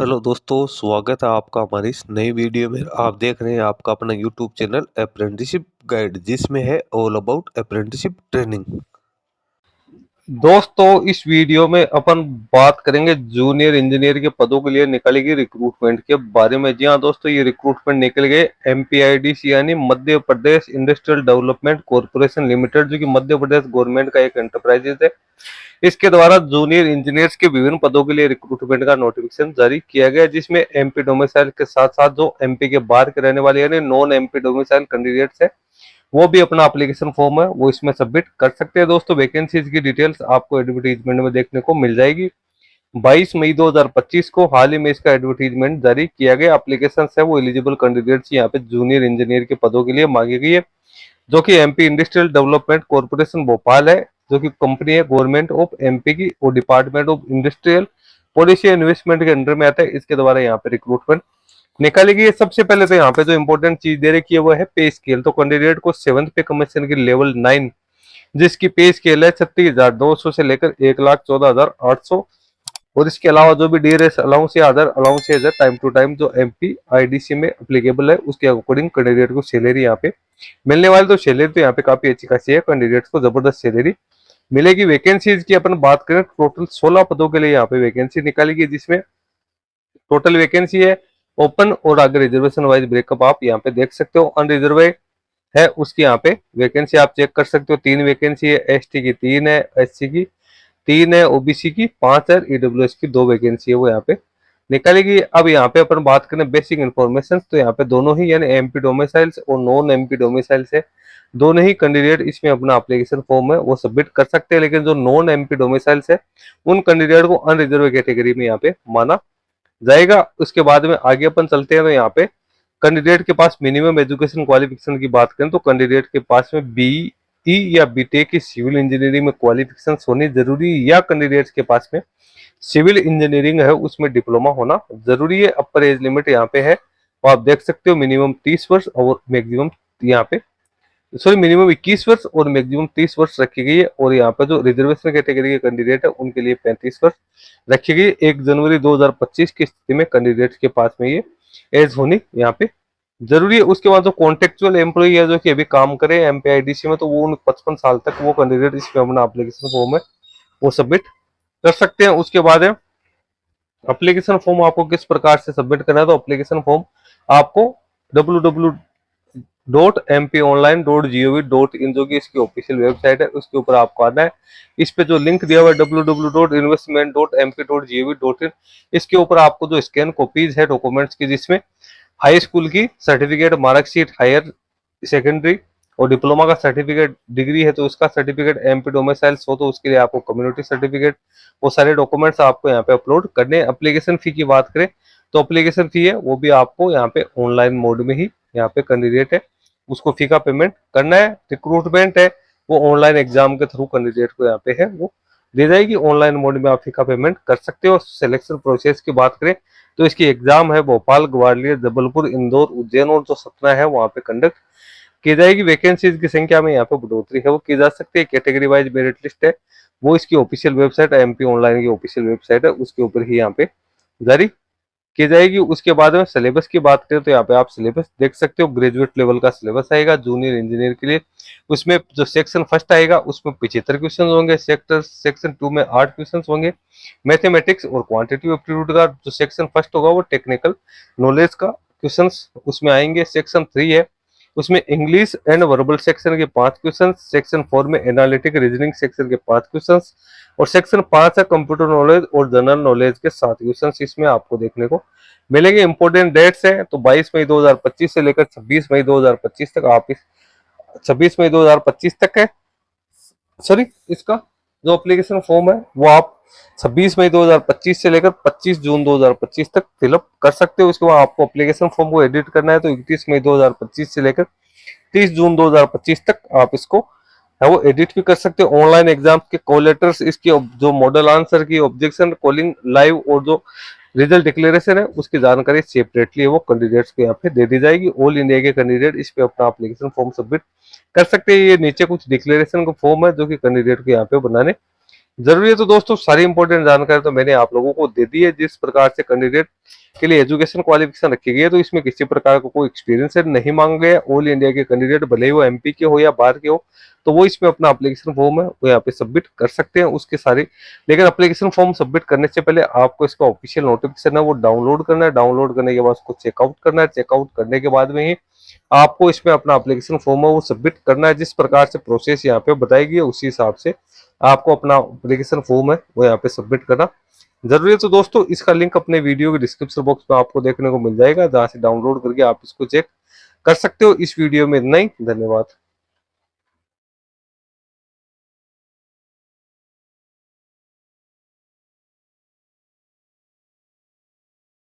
Hello दोस्तों, स्वागत है आपका हमारी इस नई वीडियो में। आप देख रहे हैं आपका अपना यूट्यूब चैनल अप्रेंटिसशिप गाइड, जिसमें है ऑल अबाउट अप्रेंटिसशिप ट्रेनिंग। दोस्तों, इस वीडियो में अपन बात करेंगे जूनियर इंजीनियर के पदों के लिए निकाली गई रिक्रूटमेंट के बारे में। जी हाँ दोस्तों, ये रिक्रूटमेंट निकल गए एमपीआईडीसी यानी Madhya Pradesh industrial development corporation limited, जो कि मध्य प्रदेश गवर्नमेंट का एक एंटरप्राइजेज है। इसके द्वारा जूनियर इंजीनियर्स के विभिन्न पदों के लिए रिक्रूटमेंट का नोटिफिकेशन जारी किया गया, जिसमें एमपी डोमिसाइल के साथ साथ जो एमपी के बाहर के रहने वाले यानी नॉन एमपी डोमिसाइल कैंडिडेट्स है, वो भी अपना एप्लीकेशन फॉर्म है वो इसमें सबमिट कर सकते हैं। दोस्तों, वैकेंसीज की डिटेल्स आपको एडवर्टीजमेंट में देखने को मिल जाएगी। 22 मई 2025 को हाल ही में इसका एडवर्टीजमेंट जारी किया गया। एप्लीकेशन है वो एलिजिबल कैंडिडेट्स यहाँ पे जूनियर इंजीनियर के पदों के लिए मांगी गई है, जो कि MP industrial development corporation Bhopal है, जो कि कंपनी है गवर्नमेंट ऑफ एमपी की और department of industrial policy investment के अंडर में आता है। इसके द्वारा यहाँ पे रिक्रूटमेंट निकाली गई है। सबसे पहले तो यहाँ पे जो इंपॉर्टेंट चीज दे रखी है वो है पे स्केल। तो कैंडिडेट को 7th पे कमीशन की लेवल 9, जिसकी पे स्केल है 36,200 से लेकर 1,14,800, और इसके अलावा जो भी डीआरएस अलाउंस या अदर अलाउंसेज है टाइम टू टाइम जो एमपी आईडीसी में अप्लीकेबल है, उसके अकॉर्डिंग कैंडिडेट को सैलरी यहाँ पे मिलने वाली। तो सैलरी तो यहाँ पे काफी अच्छी खासी है, कैंडिडेट्स को जबरदस्त सैलरी मिलेगी। वैकेंसीज की अपन बात करें, टोटल 16 पदों के लिए यहाँ पे वैकेंसी निकाली गई, जिसमें टोटल वैकेंसी है ओपन और आगे रिजर्वेशन वाइज ब्रेकअप आप यहाँ पे देख सकते हो। अनरिजर्व है उसकी यहाँ पे वैकेंसी आप चेक कर सकते हो। 3 वैकेंसी है, एसटी की 3 है, एससी की 3 है, ओबीसी की 5 है, ईडब्ल्यूएस की 2 वैकेंसी है वो यहाँ पे निकालेगी। अब यहाँ पे अपन बात करें बेसिक इन्फॉर्मेशन, तो यहाँ पे दोनों ही यानी एमपी डोमिसाइल्स और नॉन एमपी डोमिसाइल्स है, दोनों ही कैंडिडेट इसमें अपना एप्लीकेशन फॉर्म है वो सबमिट कर सकते हैं। लेकिन जो नॉन एमपी डोमिसाइल्स है उन कैंडिडेट को अनरिजर्व कैटेगरी में यहाँ पे माना जाएगा। उसके बाद में आगे अपन चलते हैं, तो यहाँ पे कैंडिडेट के पास मिनिमम एजुकेशन क्वालिफिकेशन की बात करें तो कैंडिडेट के पास में बीई या बीटेक की सिविल इंजीनियरिंग में क्वालिफिकेशन होनी जरूरी, या कैंडिडेट्स के पास में सिविल इंजीनियरिंग है उसमें डिप्लोमा होना जरूरी है। अपर एज लिमिट यहाँ पे है, तो आप देख सकते हो मिनिमम 30 वर्ष और मैक्सिमम यहाँ पे मिनिमम 21 वर्ष और मैक्सिमम 30 वर्ष रखी गई है। और यहाँ पे जो रिजर्वेशन कैटेगरी के कैंडिडेट है उनके लिए 35 वर्ष रखी गई है। 1 जनवरी 2025 की स्थिति में कैंडिडेट के पास में ये एज होनी यहाँ पे जरूरी है। उसके बाद जो कॉन्ट्रेक्चुअल एम्प्लॉई है जो कि अभी काम करे एमपीआईडीसी में, तो वो 55 साल तक वो कैंडिडेट इसमें अपना एप्लीकेशन फॉर्म है वो सबमिट कर सकते हैं। उसके बाद है एप्लीकेशन फॉर्म आपको किस प्रकार से सबमिट करना है, तो एप्लीकेशन फॉर्म आपको www.mpionline.gov.in जो कि इसकी ऑफिशियल वेबसाइट है उसके ऊपर आपको आना है। इस पे जो लिंक दिया हुआ है www.investment.mp.gov.in, इसके ऊपर आपको जो स्कैन कॉपीज है डॉक्यूमेंट्स की, जिसमें हाई स्कूल की सर्टिफिकेट, मार्कशीट, हायर सेकेंडरी और डिप्लोमा का सर्टिफिकेट, डिग्री है तो उसका सर्टिफिकेट, एमपी डोमिसाइल्स हो तो उसके लिए आपको कम्युनिटी सर्टिफिकेट, वो सारे डॉक्यूमेंट्स आपको यहाँ पे अपलोड करने। एप्लीकेशन फी की बात करें तो एप्लीकेशन फी है वो भी आपको यहाँ पे ऑनलाइन मोड में ही यहाँ पे कैंडिडेट है उसको फी का पेमेंट करना है। रिक्रूटमेंट है वो ऑनलाइन एग्जाम के थ्रू कैंडिडेट को यहाँ पे है वो दे जाएगी। ऑनलाइन मोड में आप फी का पेमेंट कर सकते हो। सिलेक्शन प्रोसेस की बात करें तो इसकी एग्जाम है भोपाल, ग्वालियर, जबलपुर, इंदौर, उज्जैन और जो सतना है वहां पे कंडक्ट की जाएगी। वैकेंसीज की संख्या में यहाँ पे बढ़ोतरी है वो की जा सकती है। कैटेगरी वाइज मेरिट लिस्ट है वो इसकी ऑफिशियल वेबसाइट एमपी ऑनलाइन की ऑफिशियल वेबसाइट है उसके ऊपर ही यहाँ पे जारी की जाएगी। उसके बाद में सिलेबस की बात करें तो यहाँ पे आप सिलेबस देख सकते हो। ग्रेजुएट लेवल का सिलेबस आएगा जूनियर इंजीनियर के लिए। उसमें जो सेक्शन फर्स्ट आएगा उसमें 75 क्वेश्चन होंगे, सेक्शन 2 में 8 क्वेश्चन होंगे। मैथमेटिक्स और क्वांटिटिव एप्टीट्यूड का जो सेक्शन फर्स्ट होगा वो टेक्निकल नॉलेज का क्वेश्चन उसमें आएंगे। सेक्शन 3 है उसमें इंग्लिश एंड वर्बल सेक्शन के 5 क्वेश्चन, सेक्शन 4 में एनालिटिक रीजनिंग सेक्शन के 5 क्वेश्चन, और सेक्शन 5 है कंप्यूटर नॉलेज और जनरल नॉलेज के 7 क्वेश्चन इसमें आपको देखने को मिलेंगे। इंपोर्टेंट डेट्स है तो 22 मई 2025 से लेकर 26 मई 2025 तक आप इस 26 मई 2025 तक है इसका जो एप्लीकेशन फॉर्म है वो आप 26 मई 2025 से लेकर 25 जून 2025 तक फिलअप कर सकते हो। उसके बाद आपको एप्लीकेशन फॉर्म को एडिट करना है तो 31 मई 2025 से लेकर 30 जून 2025 तक आप इसको है वो एडिट भी कर सकते हो। ऑनलाइन एग्जाम के कॉल लेटर्स, इसकी जो मॉडल आंसर की, ऑब्जेक्शन, कॉलिंग लाइव और जो रिजल्ट डिक्लेरेशन है उसकी जानकारी सेपरेटली है वो कैंडिडेट्स को यहाँ पे दे दी जाएगी। ऑल इंडिया के कैंडिडेट इस पे अपना एप्लीकेशन फॉर्म सबमिट कर सकते हैं। ये नीचे कुछ डिक्लेरेशन का फॉर्म है जो कि कैंडिडेट को यहाँ पे बनाने जरूरी है। तो दोस्तों सारी इंपॉर्टेंट जानकारी तो मैंने आप लोगों को दे दी है। जिस प्रकार से कैंडिडेट के लिए एजुकेशन क्वालिफिकेशन रखी गई है, तो इसमें किसी प्रकार का कोई एक्सपीरियंस है नहीं मांगा गया। ऑल इंडिया के कैंडिडेट भले ही वो एमपी के हो या बाहर के हो, तो वो इसमें अपना एप्लीकेशन फॉर्म है वो यहाँ पे सबमिट कर सकते हैं उसके सारे। लेकिन एप्लीकेशन फॉर्म सबमिट करने से पहले आपको इसका ऑफिशियल नोटिफिकेशन है वो डाउनलोड करना है। डाउनलोड करने के बाद उसको चेकआउट करना है। चेकआउट करने के बाद में ही आपको इसमें अपना एप्लीकेशन फॉर्म है वो सबमिट करना है। जिस प्रकार से प्रोसेस यहाँ पे बताई गई है उसी हिसाब से आपको अपना एप्लीकेशन फॉर्म है वो यहाँ पे सबमिट करना जरूरी है। तो दोस्तों इसका लिंक अपने वीडियो के डिस्क्रिप्शन बॉक्स में आपको देखने को मिल जाएगा, जहां से डाउनलोड करके आप इसको चेक कर सकते हो। इस वीडियो में इतना ही, धन्यवाद।